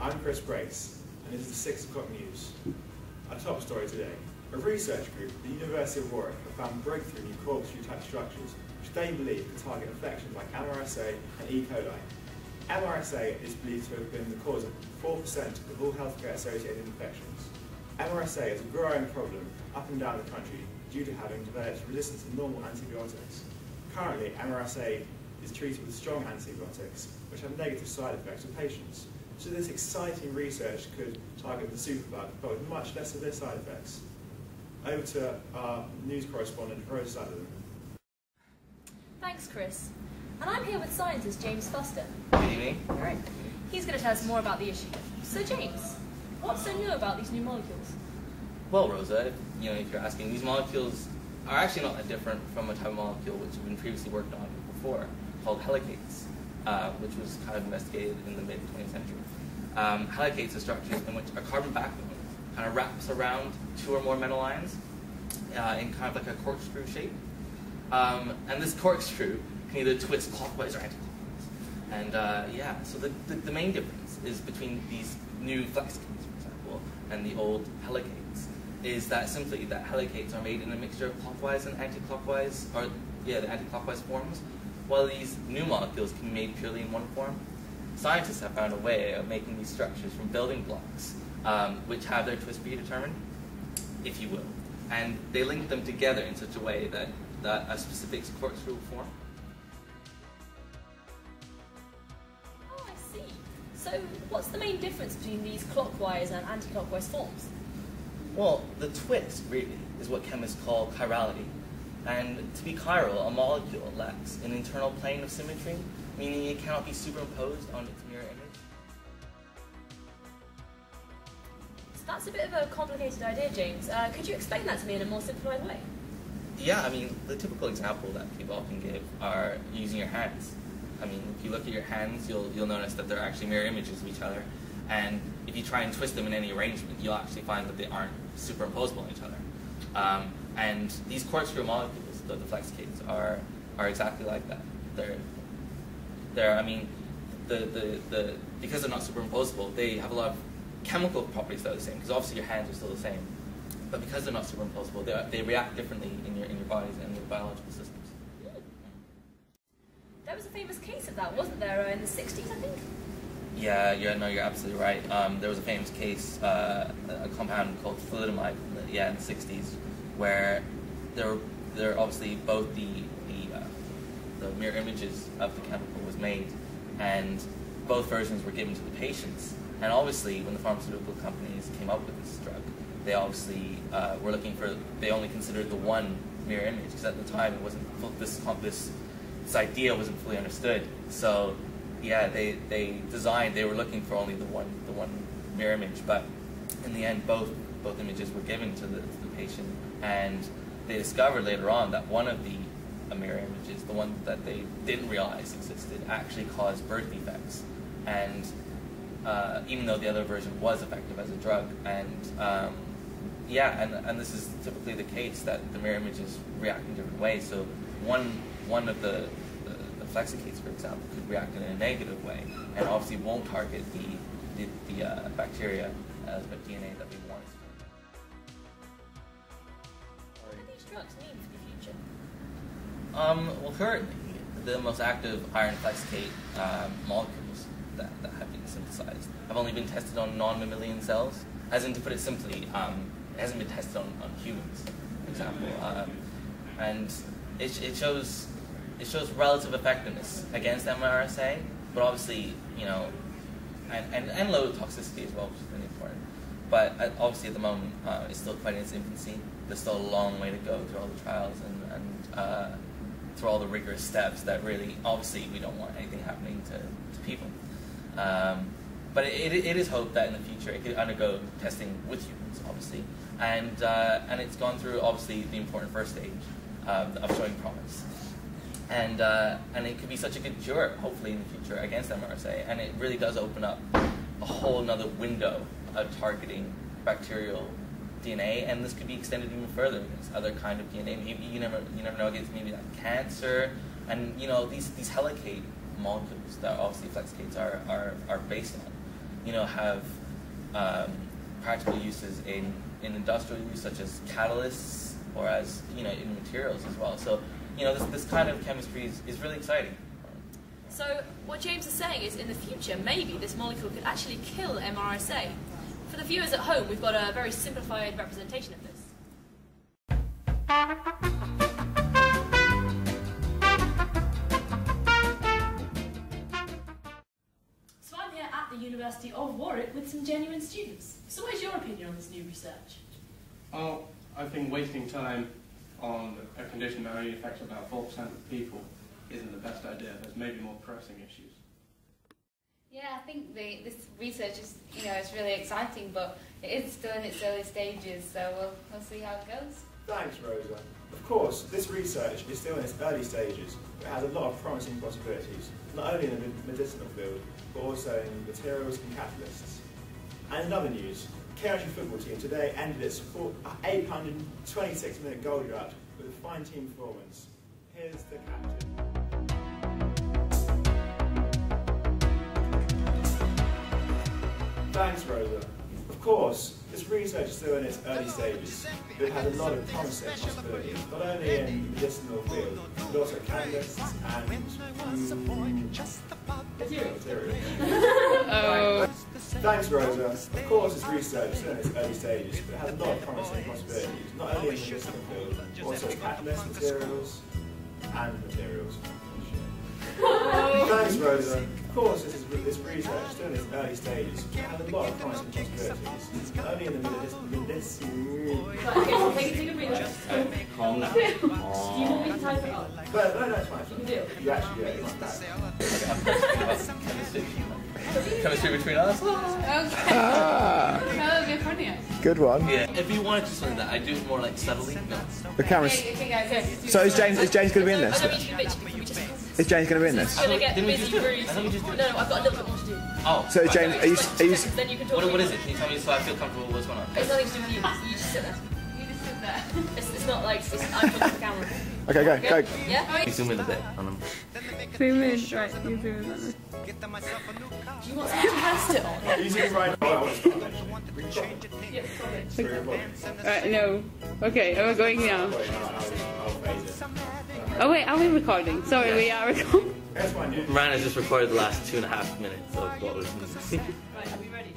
I'm Chris Brace, and this is the 6 o'clock news. Our top story today. A research group at the University of Warwick have found breakthrough new corkscrew-type structures which they believe can target infections like MRSA and E. coli. MRSA is believed to have been the cause of 4% of all healthcare-associated infections. MRSA is a growing problem up and down the country due to having developed resistance to normal antibiotics. Currently, MRSA is treated with strong antibiotics, which have negative side effects for patients. So this exciting research could target the superbug, but with much less of their side effects. Over to our news correspondent, Rose Sutherland. Thanks, Chris. And I'm here with scientist James Foster. Good evening. All right. He's going to tell us more about the issue. So, James, what's so new about these new molecules? Well, Rosa, if you're asking, these molecules are actually not that different from a type of molecule which had been previously worked on before, called helicates, which was kind of investigated in the mid-20th century. Helicates are structures in which a carbon backbone kind of wraps around 2 or more metal ions in kind of like a corkscrew shape. And this corkscrew can either twist clockwise or anti-clockwise. And so the main difference is between these new Flexicates, for example, and the old helicates, is that simply that helicates are made in a mixture of clockwise and anti-clockwise, the anti-clockwise forms, while these new molecules can be made purely in one form. Scientists have found a way of making these structures from building blocks, which have their twist predetermined, if you will, and they link them together in such a way that a specific corkscrew will form. Oh, I see. So, what's the main difference between these clockwise and anti-clockwise forms? Well, the twist, really, is what chemists call chirality. And to be chiral, a molecule lacks an internal plane of symmetry, meaning it cannot be superimposed on its mirror image. So that's a bit of a complicated idea, James. Could you explain that to me in a more simplified way? Yeah, I mean, the typical example that people often give are using your hands. I mean, if you look at your hands, you'll notice that they're actually mirror images of each other. And if you try and twist them in any arrangement, you'll actually find that they aren't superimposable on each other. And these corkscrew molecules, the Flexicates, are exactly like that. Because they're not superimposable, they have a lot of chemical properties that are the same, because obviously your hands are still the same. But because they're not superimposable, they react differently in your bodies and your biological systems. There was a famous case of that, wasn't there, in the 60s, I think? Yeah, you're absolutely right. There was a famous case, a compound called thalidomide in the 60s, where there obviously both the mirror images of the chemical was made, and both versions were given to the patients. And obviously, when the pharmaceutical companies came up with this drug, they obviously they only considered the one mirror image, because at the time it wasn't this idea wasn't fully understood. So yeah, they were looking for only the one mirror image, but in the end both images were given to the patient, and they discovered later on that one of the mirror images, the one that they didn't realize existed, actually caused birth defects. And even though the other version was effective as a drug, and this is typically the case, that the mirror images react in different ways. So one of the Flexicates, for example, could react in a negative way, and obviously won't target the bacteria as the DNA that we want it to. What do these drugs mean for the future? Well, currently, the most active iron Flexicate molecules that have been synthesized have only been tested on non-mammalian cells, as in, to put it simply, it hasn't been tested on humans, for example. And it shows relative effectiveness against MRSA, but obviously, and low toxicity as well, which is really important. But obviously at the moment, it's still quite in its infancy. There's still a long way to go through all the trials and through all the rigorous steps that really, obviously, we don't want anything happening to people. But it is hoped that in the future it could undergo testing with humans, obviously. And it's gone through, obviously, the important first stage of showing promise. And it could be such a good cure, hopefully, in the future against MRSA. And it really does open up a whole another window of targeting bacterial DNA, and this could be extended even further against other kind of DNA. Maybe you never know, against maybe like cancer, and these helicate molecules that obviously Flexicates are based have practical uses in industrial use, such as catalysts, or as in materials as well. So this kind of chemistry is really exciting. So what James is saying is, in the future, maybe this molecule could actually kill MRSA. For the viewers at home, we've got a very simplified representation of this. So I'm here at the University of Warwick with some genuine students. So what is your opinion on this new research? Oh, I think wasting time on a condition that only affects about 4% of people isn't the best idea. There's maybe more pressing issues. Yeah, I think this research is, it's really exciting, but it is still in its early stages, so we'll see how it goes. Thanks, Rosa. Of course, this research is still in its early stages, but it has a lot of promising possibilities, not only in the medicinal field, but also in materials and catalysts. And in other news, Cambridge football team today ended its 826-minute goal drought with a fine team performance. Here's the captain. Thanks, Rosa. Of course, this research is still in its early stages, but it has a lot of promising possibilities, not only in the medicinal field, but also catalysts and materials. Oh. Thanks, Rosa. Of course, this research is still in its early stages, but it has a lot of promising possibilities, not only in the medicinal field, but also catalysts, materials, and materials. Thanks, Rosa. Of course, this research is still in its early stages, but it has a lot of promising possibilities, not only in the medicinal. Take a breather. Calm down. Do you want me to type it up? No, it's fine. You can do it. You actually do it. It's not bad. Chemistry between us. Okay. That would be funnier. Good one. Yeah. If you wanted to something that I do it more like subtly. No. The cameras. Okay, guys. So is James going to be in this? Oh, no, we just Is James going to be in this? gonna get Didn't we busy just do it? very I thought we just soon. did it. No, I've got a little bit more to do. Oh. So James, are you Then you can talk. What is it? Can you tell me so I feel comfortable with what's going on? It's nothing to do with you. You just sit there. You just sit there. It's not like I'm talking to the camera. Okay, go. Yeah? You zoom in a bit on them. Zoom in, right, you zoom in on it. Do you want someone to rest it on? Easy right now. Yeah, probably. Right, no. Okay, we're going now. I'll phase it. Oh wait, are we recording? Sorry, we are recording. That's fine, yeah. Ryan has just recorded the last 2.5 minutes of what was. Right, are we ready?